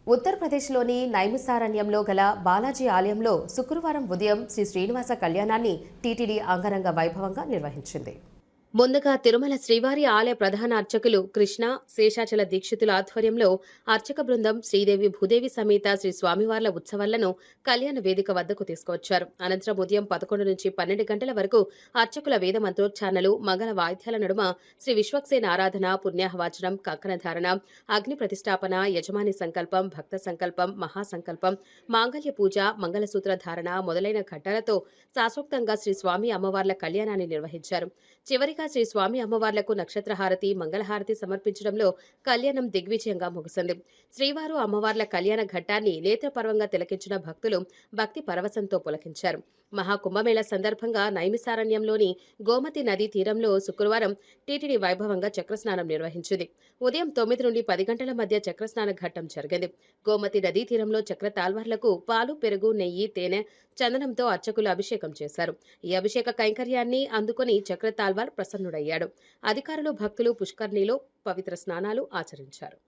ఉత్తరప్రదేశ్లోని నైమిసారణ్యంలో గల బాలాజీ ఆలయంలో శుక్రవారం ఉదయం శ్రీ శ్రీనివాస కళ్యాణాన్ని టీటీడీ అంగరంగ వైభవంగా నిర్వహించింది. ముందుగా తిరుమల శ్రీవారి ఆలయ ప్రధాన అర్చకులు కృష్ణ శేషాచల దీక్షితుల ఆధ్వర్యంలో అర్చక బృందం శ్రీదేవి భూదేవి సమేత శ్రీ స్వామివార్ల ఉత్సవాలను కళ్యాణ వేదిక వద్దకు తీసుకువచ్చారు. అనంతరం ఉదయం 11 నుంచి 12 గంటల వరకు అర్చకుల వేద మంత్రోచ్చారణలు, మంగళ వాయిద్యాల నడుమ శ్రీ విశ్వక్సేన ఆరాధన, పుణ్యాహవాచనం, కంకణధారణ, అగ్ని ప్రతిష్టాపన, యజమాని సంకల్పం, భక్త సంకల్పం, మహాసంకల్పం, మాంగళ్య పూజ, మంగళసూత్ర ధారణ మొదలైన ఘట్టాలతో శాస్త్రోక్తంగా శ్రీ స్వామి అమ్మవార్ల కళ్యాణాన్ని నిర్వహించారు. చివరిగా శ్రీ స్వామి అమ్మవార్లకు నక్షత్రహారతి, మంగళహారతి సమర్పించడంలో కళ్యాణం దిగ్విజయంగా ముగిసింది. శ్రీవారు అమ్మవార్ల కళ్యాణ ఘట్టాన్ని నేత్రపర్వంగా తిలకించిన భక్తులు భక్తి పరవశంతో పులకించారు. మహాకుంభమేళ సందర్భంగా నైమిసారణ్యంలోని గోమతి నదీ తీరంలో శుక్రవారం టీటీడీ వైభవంగా చక్రస్నానం నిర్వహించింది. ఉదయం 9 నుండి 10 గంటల మధ్య చక్రస్నాన ఘట్టం జరిగింది. గోమతి నదీ తీరంలో చక్ర తాల్వార్లకు పాలు, పెరుగు, నెయ్యి, తేనె, చందనంతో అర్చకులు అభిషేకం చేశారు. ఈ అభిషేక కైంకర్యాన్ని అందుకుని చక్ర తాల్వార్ ప్రసన్నుడయ్యాడు. అధికారులు, భక్తులు పుష్కర్ణిలో పవిత్ర స్నానాలు ఆచరించారు.